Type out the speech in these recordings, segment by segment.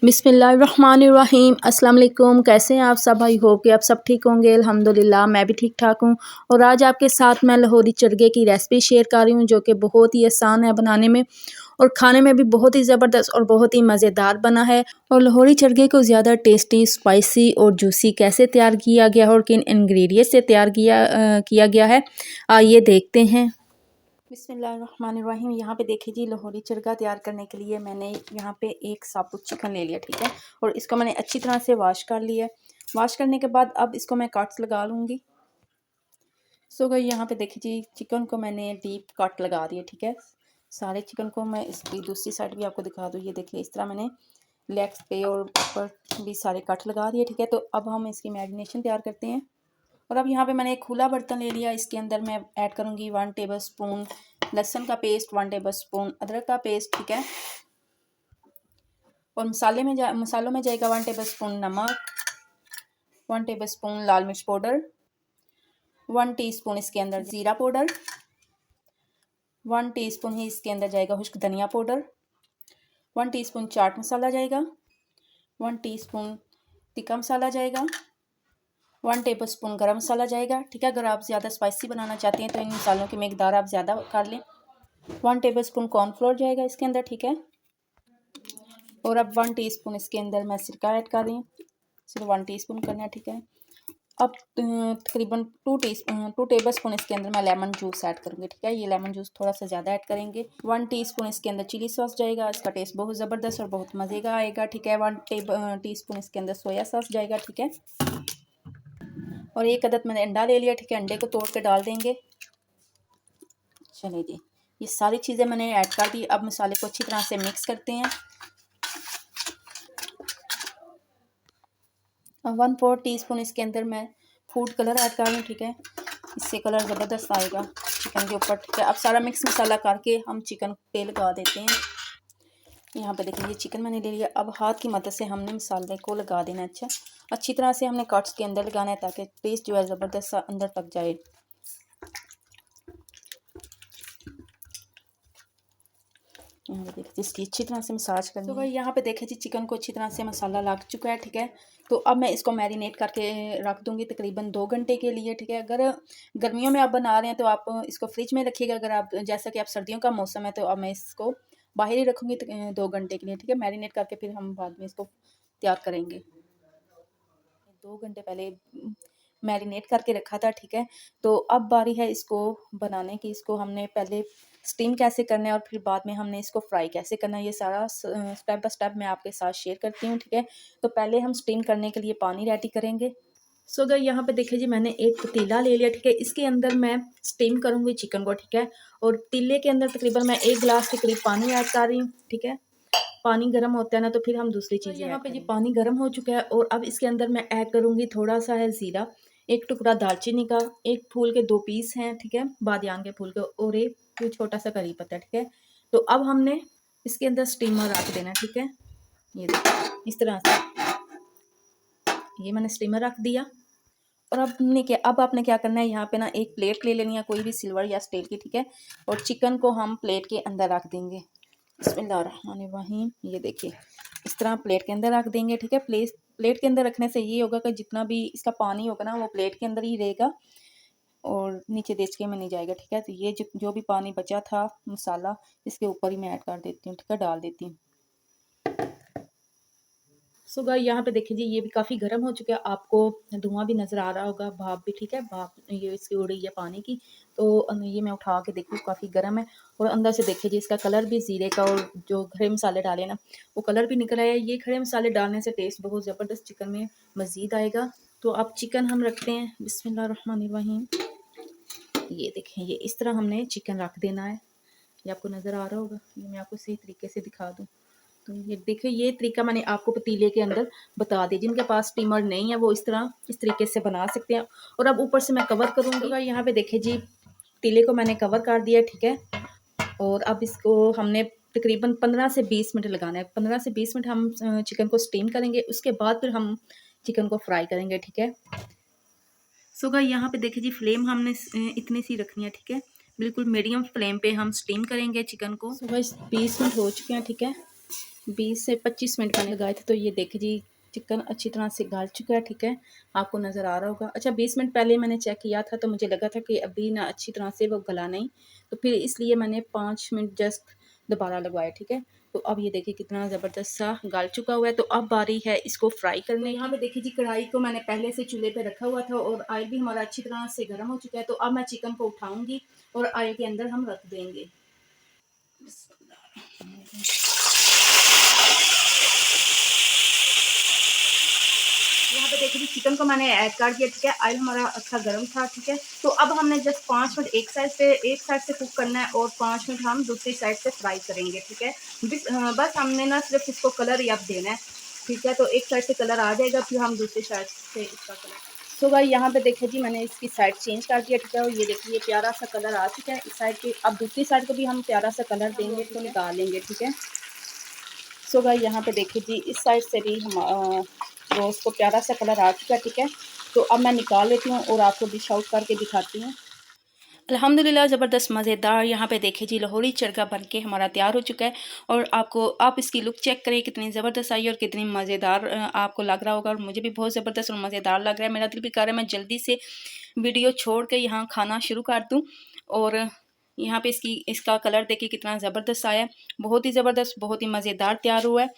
बिस्मिल्लाहिर्रहमानिर्रहीम अस्सलाम वालेकुम। कैसे हैं आप सब? भाई होप कि आप सब ठीक होंगे। अल्हम्दुलिल्लाह मैं भी ठीक ठाक हूँ। और आज आपके साथ मैं लाहौरी चरगे की रेसिपी शेयर कर रही हूँ, जो कि बहुत ही आसान है बनाने में और खाने में भी बहुत ही ज़बरदस्त और बहुत ही मज़ेदार बना है। और लाहौरी चरगे को ज़्यादा टेस्टी, स्पाइसी और जूसी कैसे तैयार किया गया और किन इंग्रेडिएंट से तैयार किया गया है, आइए देखते हैं। बिस्मिल्लाहिर्रहमानिर्रहीम। यहाँ पे देखिए जी, लाहौरी चरगा तैयार करने के लिए मैंने यहाँ पे एक साबुत चिकन ले लिया, ठीक है। और इसको मैंने अच्छी तरह से वॉश कर लिया। वॉश करने के बाद अब इसको मैं कट्स लगा लूँगी। सो गई यहाँ पे देखिए जी, चिकन को मैंने डीप कट लगा दिया, ठीक है। सारे चिकन को मैं इसकी दूसरी साइड भी आपको दिखा दूँ। ये देखिए, इस तरह मैंने लेग्स पे और ऊपर भी सारे कट लगा दिए, ठीक है। तो अब हम इसकी मैरिनेशन तैयार करते हैं। और अब यहाँ पे मैंने एक खुला बर्तन ले लिया। इसके अंदर मैं ऐड करूँगी 1 टेबलस्पून लहसुन का पेस्ट, 1 टेबलस्पून अदरक का पेस्ट, ठीक है। और मसालों में जाएगा 1 टेबलस्पून नमक, 1 टेबलस्पून लाल मिर्च पाउडर, 1 टीस्पून इसके अंदर ज़ीरा पाउडर, 1 टीस्पून ही इसके अंदर जाएगा खुश्क धनिया पाउडर, 1 टीस्पून चाट मसाला जाएगा, 1 टीस्पून तिक्का मसाला जाएगा, 1 टेबलस्पून गरम मसाला जाएगा, ठीक है। अगर आप ज़्यादा स्पाइसी बनाना चाहते हैं तो इन मसालों की मकदार आप ज़्यादा कर लें। 1 टेबलस्पून कॉर्नफ्लोर जाएगा इसके अंदर, ठीक है। और अब 1 टीस्पून इसके अंदर मैं सिरका ऐड कर रही हूँ। सिर्फ 1 टीस्पून करना है, ठीक है। अब तकरीबन 2 टेबलस्पून इसके अंदर मैं लेमन जूस ऐड करूँगी, ठीक है। ये लेमन जूस थोड़ा सा ज़्यादा ऐड करेंगे। 1 टीस्पून इसके अंदर चिली सॉस जाएगा। इसका टेस्ट बहुत ज़बरदस्त और बहुत मज़े का आएगा, ठीक है। 1 टीस्पून इसके अंदर सोया सॉस जाएगा, ठीक है। और एक अदद मैंने अंडा ले लिया, ठीक है। अंडे को तोड़ के डाल देंगे। चलिए जी, ये सारी चीज़ें मैंने ऐड कर दी। अब मसाले को अच्छी तरह से मिक्स करते हैं। 1/4 टीस्पून इसके अंदर मैं फूड कलर ऐड कर रही हूँ, ठीक है। इससे कलर ज़बरदस्त आएगा चिकन के ऊपर, ठीक है। अब सारा मिक्स मसाला करके हम चिकन पे लगा देते हैं। यहाँ पे देखिए, ये चिकन मैंने ले लिया। अब हाथ की मदद से हमने मसाले को लगा देना है। अच्छा, अच्छी तरह से हमने कट्स के अंदर लगाना है ताकि टेस्ट जो है ज़बरदस्त अंदर तक जाए। यहाँ पे देखिए, इसकी अच्छी तरह से मसाज करनी है। तो भाई यहाँ पे देखिए जी, चिकन को अच्छी तरह से मसाला लग चुका है, ठीक है। तो अब मैं इसको मैरिनेट करके रख दूँगी तकरीबन 2 घंटे के लिए, ठीक है। अगर गर्मियों में आप बना रहे हैं तो आप इसको फ्रिज में रखिएगा। अगर आप जैसा कि आप सर्दियों का मौसम है तो अब मैं इसको बाहर ही रखूँगी 2 घंटे के लिए, ठीक है। मैरिनेट करके फिर हम बाद में इसको तैयार करेंगे। 2 घंटे पहले मैरिनेट करके रखा था, ठीक है। तो अब बारी है इसको बनाने की। इसको हमने पहले स्टीम कैसे करना है और फिर बाद में हमने इसको फ्राई कैसे करना है, ये सारा स्टेप बाय स्टेप मैं आपके साथ शेयर करती हूँ, ठीक है। तो पहले हम स्टीम करने के लिए पानी रेडी करेंगे। सो गई यहाँ पे देखिए जी, मैंने एक पतीला ले लिया, ठीक है। इसके अंदर मैं स्टीम करूँगी चिकन को, ठीक है। और पतीले के अंदर तकरीबन मैं 1 गिलास के करीब पानी ऐड कर रही हूँ, ठीक है। पानी गर्म होता है ना तो फिर हम दूसरी चीज़ें यहाँ पे जी पानी गर्म हो चुका है। और अब इसके अंदर मैं ऐड करूँगी थोड़ा सा है ज़ीरा, 1 टुकड़ा दालचीनी का, 1 फूल के 2 पीस हैं, ठीक है, बादियान के फूल के, और एक छोटा सा करी पत्ता, ठीक है। तो अब हमने इसके अंदर स्टीमर रख देना, ठीक है। ये देखिए इस तरह से, ये मैंने स्टीमर रख दिया। और अब आपने क्या करना है, यहाँ पे ना एक प्लेट ले लेनी है, कोई भी सिल्वर या स्टील की, ठीक है। और चिकन को हम प्लेट के अंदर रख देंगे। बिस्मिल्लाहिर्रहमानिर्रहीम। ये देखिए, इस तरह प्लेट के अंदर रख देंगे, ठीक है। प्लेट के अंदर रखने से ये होगा कि जितना भी इसका पानी होगा ना वो प्लेट के अंदर ही रहेगा और नीचे देचके में नहीं जाएगा, ठीक है। तो ये जो भी पानी बचा था मसाला, इसके ऊपर ही मैं ऐड कर देती हूँ, ठीक है, डाल देती हूँ। सो गाइस यहाँ पे देखिए जी, ये भी काफ़ी गर्म हो चुका है। आपको धुआं भी नज़र आ रहा होगा, भाप भी, ठीक है। भाप ये इसकी उड़ रही है पानी की। तो ये मैं उठा के देखूँ, काफ़ी गर्म है। और अंदर से देखिए जी, इसका कलर भी ज़ीरे का और जो खड़े मसाले डाले ना वो कलर भी निकल आया। ये खड़े मसाले डालने से टेस्ट बहुत ज़बरदस्त चिकन में मज़ीद आएगा। तो अब चिकन हम रखते हैं। बिस्मिल्लाहिर्रहमानिर्रहीम। ये देखें, ये इस तरह हमने चिकन रख देना है। ये आपको नज़र आ रहा होगा, ये मैं आपको सही तरीके से दिखा दूँ। तो ये देखिए, ये तरीका मैंने आपको पतीले के अंदर बता दिया। जिनके पास स्टीमर नहीं है वो इस तरीके से बना सकते हैं। और अब ऊपर से मैं कवर करूँगी। यहाँ पे देखिए जी, पतीले को मैंने कवर कर दिया, ठीक है। और अब इसको हमने तकरीबन 15 से 20 मिनट लगाना है। 15 से 20 मिनट हम चिकन को स्टीम करेंगे, उसके बाद फिर हम चिकन को फ्राई करेंगे, ठीक है। सो गाइस यहाँ पे देखिए जी, फ्लेम हमने इतनी सी रखनी है, ठीक है। बिल्कुल मीडियम फ्लेम पे हम स्टीम करेंगे चिकन को। सो गाइस 20 मिनट हो चुके हैं, ठीक है। 20 से 25 मिनट मैंने लगाए थे। तो ये देखिए जी चिकन अच्छी तरह से गल चुका है, ठीक है, आपको नज़र आ रहा होगा। अच्छा 20 मिनट पहले मैंने चेक किया था तो मुझे लगा था कि अभी ना अच्छी तरह से वो गला नहीं, तो फिर इसलिए मैंने 5 मिनट जस्ट दोबारा लगवाया, ठीक है। तो अब ये देखिए कितना ज़बरदस्त सा गल चुका हुआ है। तो अब बारी है इसको फ्राई करने की। यहाँ पे देखिए जी कढ़ाई को मैंने पहले से चूल्हे पे रखा हुआ था और ऑयल भी हमारा अच्छी तरह से गर्म हो चुका है। तो अब मैं चिकन को उठाऊंगी और ऑयल के अंदर हम रख देंगे। यहाँ पे देखिए चिकन को मैंने ऐड कर दिया, ठीक है, ऑयल हमारा अच्छा गर्म था, ठीक है। तो अब हमने जस्ट 5 मिनट एक साइड से कुक करना है और 5 मिनट हम दूसरी साइड से फ्राई करेंगे, ठीक है। बस हमने ना सिर्फ इसको कलर ही अब देना है, ठीक है। तो एक साइड से कलर आ जाएगा, फिर हम दूसरी साइड से इसका कलर। सो भाई यहाँ पे देखिए जी मैंने इसकी साइड चेंज कर दिया, ठीक है। और ये देखिए प्यारा सा कलर आ चुका है इस साइड के। अब दूसरी साइड को भी हम प्यारा सा कलर देंगे, तो निकाल लेंगे, ठीक है। सो भाई यहाँ पे देखिए जी इस साइड से भी हम रोज़ को प्यारा सा कलर आ चुका है, ठीक है। तो अब मैं निकाल लेती हूँ और आपको डिश आउट करके दिखाती हूँ। अल्हम्दुलिल्लाह ज़बरदस्त मज़ेदार यहाँ पे देखिए जी लाहौरी चरगा बन के हमारा तैयार हो चुका है। और आप इसकी लुक चेक करें कितनी ज़बरदस्त आई और कितनी मज़ेदार आपको लग रहा होगा। और मुझे भी बहुत ज़बरदस्त और मज़ेदार लग रहा है। मेरा दिल भी कर रहा है मैं जल्दी से वीडियो छोड़ के यहाँ खाना शुरू कर दूँ। और यहाँ पे इसका कलर देखिए कितना ज़बरदस्त आया है, बहुत ही ज़बरदस्त, बहुत ही मज़ेदार तैयार हुआ है।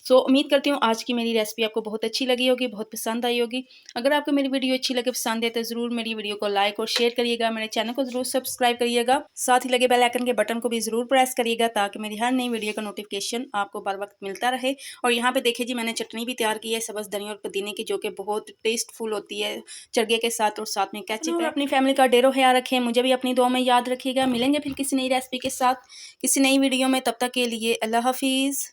सो उम्मीद करती हूँ आज की मेरी रेसिपी आपको बहुत अच्छी लगी होगी, बहुत पसंद आई होगी। अगर आपको मेरी वीडियो अच्छी लगे, पसंद है, तो ज़रूर मेरी वीडियो को लाइक और शेयर करिएगा। मेरे चैनल को ज़रूर सब्सक्राइब करिएगा। साथ ही लगे बेल आइकन के बटन को भी ज़रूर प्रेस करिएगा ताकि मेरी हर नई वीडियो का नोटिफिकेशन आपको बर वक्त मिलता रहे। और यहाँ पे देखिए जी मैंने चटनी भी तैयार की है सब्ज़ धनिया और पुदीने की, जो कि बहुत टेस्टफुल होती है चरगे के साथ, और साथ में केचप है। अपनी फैमिली का ढेरों ख्याल रखें, मुझे भी अपनी दुआ में याद रखिएगा। मिलेंगे फिर किसी नई रेसिपी के साथ किसी नई वीडियो में, तब तक के लिए अल्लाह हाफिज़।